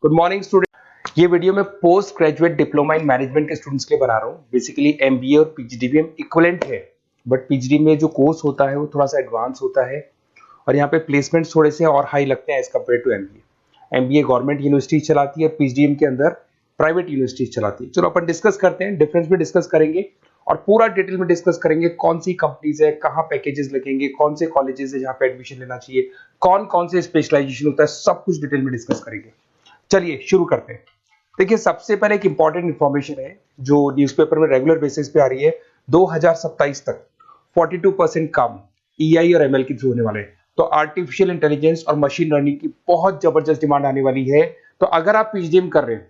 Good morning student. ये video मैं post graduate diploma in management के स्टूडेंट्स के लिए बना रहा हूँ। बेसिकली एमबीए और पीजीडीबीएम इक्विवेलेंट है, बट पीजीडी में जो कोर्स होता है वो थोड़ा सा एडवांस होता है और यहाँ पे प्लेसमेंट्स थोड़े से और हाई लगते हैं as compare to MBA. MBA government university चलाती है, पीजीडीएम के अंदर प्राइवेट यूनिवर्सिटी चलाती है। चलो अपन डिस्कस करते हैं, डिफरेंस भी डिस्कस करेंगे और पूरा डिटेल में डिस्कस करेंगे कौन सी कंपनीज है, कहाँ पैकेजेस लगेंगे, कौन से कॉलेजेस है जहाँ पे एडमिशन लेना चाहिए, कौन कौन से स्पेशलाइजेशन होता है, सब कुछ डिटेल में डिस्कस करेंगे। चलिए शुरू करते हैं। देखिए, सबसे पहले एक इंपॉर्टेंट इंफॉर्मेशन है जो न्यूज़पेपर में रेगुलर बेसिस पे आ रही है। 2027 तक 42% काम ईआई और एमएल के थ्रू होने वाले हैं। तो आर्टिफिशियल इंटेलिजेंस और मशीन लर्निंग की बहुत जबरदस्त डिमांड आने वाली है। तो अगर आप पीजीडीएम कर रहे हैं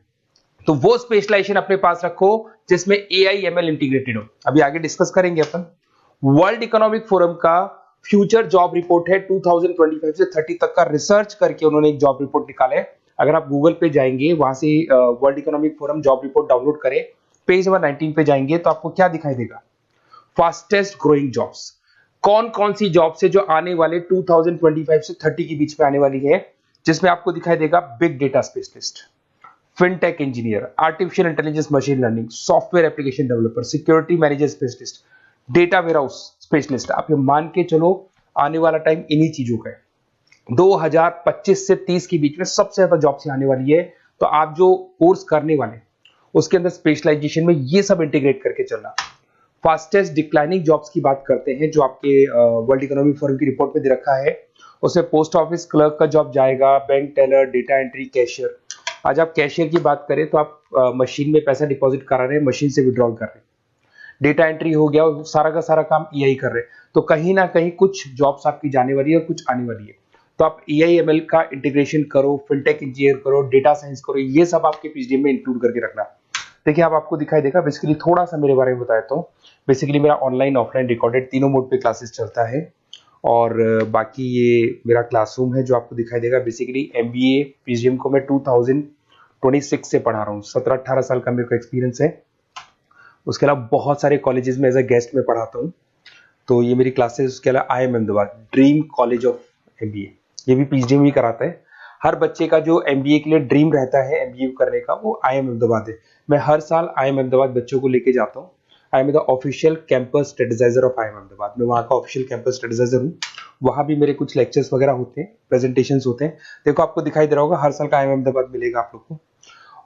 तो वो स्पेशलाइजेशन अपने पास रखो जिसमें एआई एमएल इंटीग्रेटेड हो। अभी आगे डिस्कस करेंगे अपन। वर्ल्ड इकोनॉमिक फोरम का फ्यूचर जॉब रिपोर्ट है 2025 से 30 तक का रिसर्च करके उन्होंने एक जॉब रिपोर्ट निकाला है। अगर आप गूगल पे जाएंगे, वहां से world economic forum job report download करें, पेज नंबर 19 पे जाएंगे तो आपको क्या दिखाई देगा? फास्टेस्ट ग्रोइंग जॉब्स, कौन कौन सी जॉब्स है जो आने वाले 2025 से 30 के बीच में आने वाली है, जिसमें आपको दिखाई देगा big data specialist, fintech engineer, artificial intelligence machine learning, software application developer, security manager specialist, data warehouse specialist. आप ये मान के चलो आने वाला टाइम इन्हीं चीजों का है। 2025 से 30 के बीच में सबसे ज्यादा जॉब्स आने वाली है। तो आप जो कोर्स करने वाले उसके अंदर स्पेशलाइजेशन में ये सब इंटीग्रेट करके चलना। फास्टेस्ट डिक्लाइनिंग जॉब्स की बात करते हैं जो आपके वर्ल्ड इकोनॉमिक फोरम की रिपोर्ट में दे रखा है। उसमें पोस्ट ऑफिस क्लर्क का जॉब जाएगा, bank teller, data entry, cashier. आज आप कैशियर की बात करें तो आप मशीन में पैसा डिपॉजिट करा रहे हैं, मशीन से विड्रॉल कर रहे हैं। डेटा एंट्री हो गया, सारा का सारा काम ईआई कर रहे हैं। तो कहीं ना कहीं कुछ जॉब्स आपकी जाने वाली है और कुछ आने वाली है। तो आप एआई एमएल का इंटीग्रेशन करो, फिनटेक इंजीनियर करो, डेटा साइंस करो, ये सब आपके पीजीडीएम में इंक्लूड करके रखना। देखिए, अब आपको दिखाई देगा। बेसिकली थोड़ा सा मेरे बारे में बताता हूँ। बेसिकली मेरा ऑनलाइन ऑफलाइन रिकॉर्डेड तीनों मोड पे क्लासेस चलता है और बाकी ये मेरा क्लासरूम है जो आपको दिखाई देगा। बेसिकली एमबीए पीजीडीएम को मैं 2026 से पढ़ा रहा हूँ। 17-18 साल का मेरे को एक्सपीरियंस है। उसके अलावा बहुत सारे कॉलेजेस में एज अ गेस्ट में पढ़ाता हूँ। तो ये मेरी क्लासेस, उसके अलावा IIM Ahmedabad, dream college of MBA, ये भी पीजीडीएम ही कराता है। हर बच्चे का जो एमबीए के लिए ड्रीम रहता है एमबीए करने का, वो IIM अहमदाबाद है। मैं हर साल IIM अहमदाबाद बच्चों को लेके जाता हूँ। I am the official campus strategizer of IIM Ahmedabad. मैं वहाँ का ऑफिशियल कैंपस स्ट्रेटेजाइजर हूँ। वहाँ भी मेरे कुछ लेक्चर्स वगैरह होते हैं, प्रेजेंटेशंस होते हैं। देखो, आपको दिखाई दे रहा होगा, हर साल का IIM अहमदाबाद मिलेगा आप लोग को।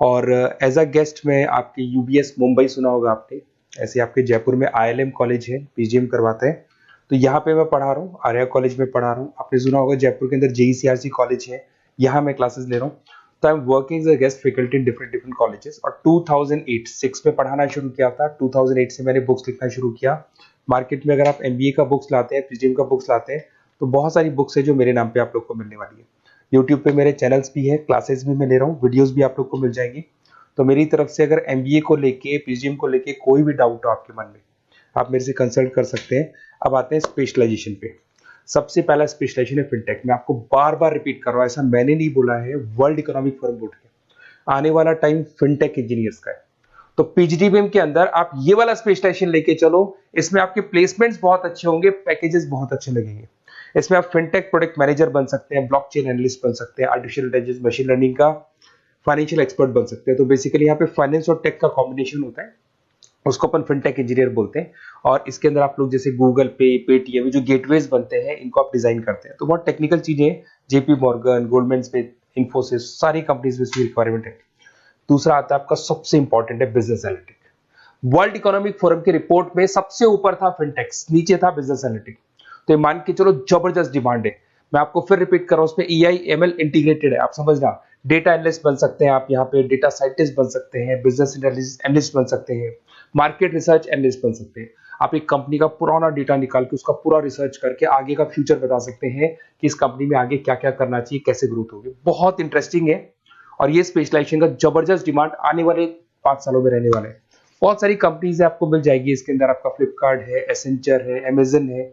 और एज अ गेस्ट में आपके यूबीएस मुंबई सुना होगा आपने, ऐसे आपके जयपुर में ILM कॉलेज है, पीजीडीएम करवाते हैं। तो यहाँ पे मैं पढ़ा रहा हूँ, आर्या कॉलेज में पढ़ा रहा हूँ। आपने सुना होगा जयपुर के अंदर JECRC कॉलेज है, यहाँ मैं क्लासेस ले रहा हूँ। तो I am working as a guest faculty in different different colleges. और 2008-6 में पढ़ाना शुरू किया था। 2008 से मैंने बुक्स लिखना शुरू किया। मार्केट में अगर आप एमबीए का बुक्स लाते हैं, पीजीडीएम का बुक्स लाते हैं, तो बहुत सारी बुक्स है जो मेरे नाम पे आप लोग को मिलने वाली है। यूट्यूब पे मेरे चैनल्स भी है, क्लासेस भी मैं ले रहा हूँ, वीडियोज भी आप लोग को मिल जाएंगी। तो मेरी तरफ से अगर एमबीए को लेके, पीजीडीएम को लेके कोई भी डाउट हो आपके मन में, आप मेरे से कंसल्ट कर सकते हैं। अब आते हैं स्पेशलाइजेशन पे। सबसे पहला स्पेशलाइजेशन है फिनटेक। मैं आपको बार बार रिपीट कर रहा हूं, ऐसा मैंने नहीं बोला है, वर्ल्ड इकोनॉमिक फोरम बोर्ड के। आने वाला टाइम फिनटेक इंजीनियर्स का है। तो पीजीडीबीएम के अंदर आप ये वाला स्पेशलाइजेशन लेके चलो। इसमें आपके प्लेसमेंट्स बहुत अच्छे होंगे, पैकेजेस बहुत अच्छे लगेंगे। इसमें आप फिनटेक प्रोडक्ट मैनेजर बन सकते हैं, ब्लॉकचेन एनालिस्ट बन सकते हैं, आर्टिफिशियल इंटेलिजेंस मशीन लर्निंग का फाइनेंशियल एक्सपर्ट बन सकते हैं। तो बेसिकली यहाँ पे फाइनेंस और टेक का कॉम्बिनेशन होता है, उसको अपन फिनटेक इंजीनियर बोलते हैं। और इसके अंदर आप लोग जैसे गूगल पे, पेटीएम, जो गेटवेज बनते हैं, इनको आप डिजाइन करते हैं। तो बहुत टेक्निकल चीजें हैं। JP Morgan, Goldman Smith, Infosys, सारी कंपनीज में इसकी रिक्वायरमेंट है। दूसरा आता है आपका सबसे इंपॉर्टेंट है business analytic. World economic forum की रिपोर्ट में सबसे ऊपर था फिनटेक्स, नीचे था बिजनेस एनालिटिक। तो ये मान के चलो जबरदस्त डिमांड है। मैं आपको फिर रिपीट कर रहा हूं, उसमें EI ML इंटीग्रेटेड है, आप समझना। डेटा एनालिस्ट बन सकते हैं आप, यहाँ पे डेटा साइंटिस्ट बन सकते हैं, बिजनेस एनालिस्ट बन सकते हैं, मार्केट रिसर्च एनालिस्ट बन सकते हैं। आप एक कंपनी का पुराना डेटा निकाल के उसका पूरा रिसर्च करके आगे का फ्यूचर बता सकते हैं कि इस कंपनी में आगे क्या क्या करना चाहिए, कैसे ग्रोथ होगी। बहुत इंटरेस्टिंग है और ये स्पेशलाइजेशन का जबरदस्त डिमांड आने वाले 5 सालों में रहने वाले हैं। बहुत सारी कंपनीज आपको मिल जाएगी इसके अंदर। आपका फ्लिपकार्ट है, एसेंचर है, अमेजन है।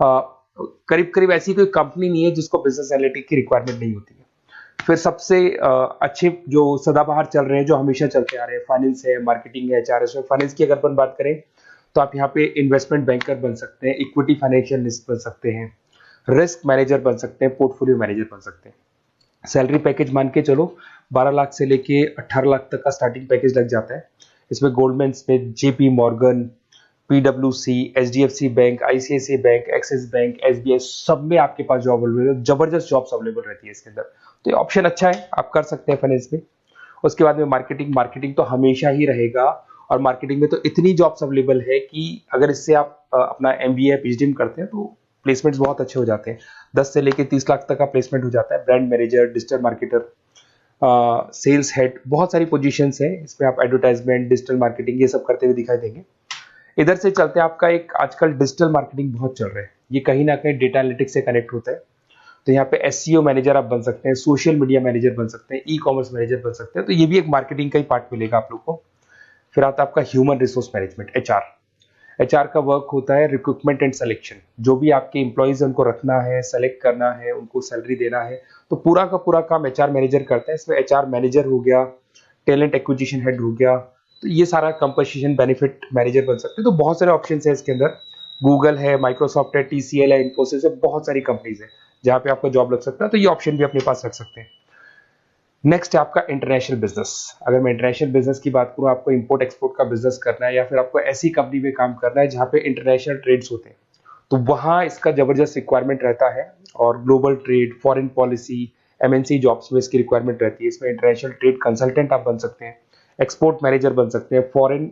करीब करीब ऐसी कोई कंपनी नहीं है जिसको बिजनेस एनालिटिक की रिक्वायरमेंट नहीं होती है। फिर सबसे अच्छे जो सदाबहार चल रहे हैं, जो हमेशा चलते आ रहे हैं, फाइनेंस है, मार्केटिंग है, HRS है। फाइनेंस की अगर अपन बात करें तो आप यहाँ पे इन्वेस्टमेंट बैंकर बन सकते हैं, इक्विटी फाइनेंशियल बन सकते हैं, रिस्क मैनेजर बन सकते हैं, पोर्टफोलियो मैनेजर बन सकते हैं। सैलरी पैकेज मान के चलो 12 लाख से लेके 18 लाख तक का स्टार्टिंग पैकेज लग जाता है। इसमें गोल्डमैन स्मिथ, जेपी मॉर्गन, पीडब्ल्यूसी, HDFC bank, ICICI bank, Axis bank, SBI, सब में आपके पास जॉब अवेलेबल है। जबरदस्त जॉब्स अवेलेबल रहती है इसके अंदर, तो ये ऑप्शन अच्छा है, आप कर सकते हैं फाइनेंस में। उसके बाद में मार्केटिंग, मार्केटिंग तो हमेशा ही रहेगा, और मार्केटिंग में तो इतनी जॉब्स अवेलेबल है कि अगर इससे आप अपना एमबीए पीएचडी करते हैं तो प्लेसमेंट्स बहुत अच्छे हो जाते हैं। 10 से लेके 30 लाख तक का प्लेसमेंट हो जाता है। Brand manager, digital marketer, sales head, बहुत सारी पोजीशंस है इसमें। आप एडवर्टाइजमेंट, डिजिटल मार्केटिंग ये सब करते हुए दिखाई देंगे। इधर से चलते हैं, आपका एक आजकल डिजिटल मार्केटिंग बहुत चल रहा है, ये कहीं ना कहीं डेटा एनालिटिक्स से कनेक्ट होता है। तो यहाँ पे एसईओ मैनेजर आप बन सकते हैं, सोशल मीडिया मैनेजर बन सकते हैं, ई कॉमर्स मैनेजर बन सकते हैं, तो ये भी एक मार्केटिंग का ही पार्ट मिलेगा आप लोग को। फिर आता है आपका human resource management, HR. HR का वर्क होता है रिक्रूटमेंट एंड सिलेक्शन। जो भी आपके एम्प्लॉयज उनको रखना है, सेलेक्ट करना है, उनको सैलरी देना है, तो पूरा का पूरा काम एचआर मैनेजर करता है। इसमें एचआर मैनेजर हो गया, टैलेंट एक्विजिशन हेड हो गया, तो ये सारा कंपोजिशन बेनिफिट मैनेजर बन सकते हैं। तो बहुत सारे ऑप्शन है इसके अंदर। गूगल है, माइक्रोसॉफ्ट है, टीसीएल है, इन्फोसिस है, बहुत सारी कंपनीज है जहाँ पे आपका जॉब लग सकता है, तो ये ऑप्शन भी अपने पास रख सकते हैं। नेक्स्ट है आपका इंटरनेशनल बिजनेस। अगर मैं इंटरनेशनल बिजनेस की बात करूँ, आपको इंपोर्ट एक्सपोर्ट का बिजनेस करना है, या फिर आपको ऐसी कंपनी में काम करना है जहाँ पे इंटरनेशनल ट्रेड्स होते हैं, तो वहाँ इसका जबरदस्त रिक्वायरमेंट रहता है। और global trade, foreign policy, MNC jobs में इसकी रिक्वायरमेंट रहती है। इसमें इंटरनेशनल ट्रेड कंसल्टेंट आप बन सकते हैं, एक्सपोर्ट मैनेजर बन सकते हैं, फॉरेन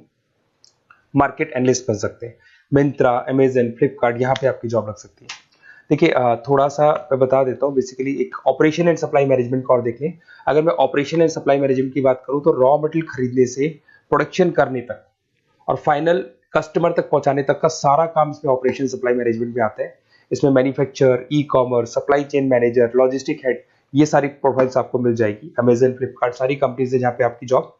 मार्केट एनालिस्ट बन सकते हैं। मिंत्रा, अमेजन, फ्लिपकार्ट, यहाँ पे आपकी जॉब लग सकती है। देखिए थोड़ा सा मैं बता देता हूँ। बेसिकली एक ऑपरेशन एंड सप्लाई मैनेजमेंट का और देख लें। अगर मैं ऑपरेशन एंड सप्लाई मैनेजमेंट की बात करूँ, तो रॉ मटेरियल खरीदने से प्रोडक्शन करने तक और फाइनल कस्टमर तक पहुंचाने तक का सारा काम इसमें ऑपरेशन सप्लाई मैनेजमेंट में आता है। इसमें manufacture, e commerce, supply chain manager, logistic head, ये सारी प्रोफाइल्स आपको मिल जाएगी। अमेजन, फ्लिपकार्ट, सारी कंपनीज है जहाँ पे आपकी जॉब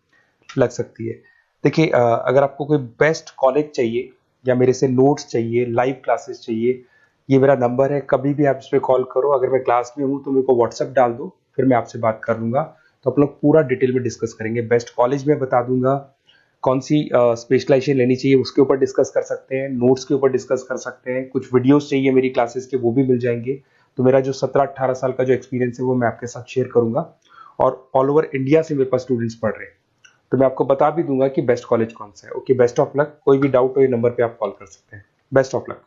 लग सकती है। देखिए अगर आपको कोई बेस्ट कॉलेज चाहिए, या मेरे से नोट्स चाहिए, लाइव क्लासेस चाहिए, ये मेरा नंबर है, कभी भी आप इस पर कॉल करो। अगर मैं क्लास में हूँ तो मेरे को व्हाट्सएप डाल दो, फिर मैं आपसे बात कर लूंगा। तो आप लोग पूरा डिटेल में डिस्कस करेंगे। बेस्ट कॉलेज में बता दूंगा, कौन सी स्पेशलाइजेशन लेनी चाहिए उसके ऊपर डिस्कस कर सकते हैं, नोट्स के ऊपर डिस्कस कर सकते हैं, कुछ वीडियोस चाहिए मेरी क्लासेस के वो भी मिल जाएंगे। तो मेरा जो 17-18 साल का जो एक्सपीरियंस है वो मैं आपके साथ शेयर करूंगा। और ऑल ओवर इंडिया से मेरे पास स्टूडेंट्स पढ़ रहे हैं, तो मैं आपको बता भी दूंगा कि बेस्ट कॉलेज कौन सा है। Okay, best of luck. कोई भी डाउट हो ये नंबर पे आप कॉल कर सकते हैं। Best of luck.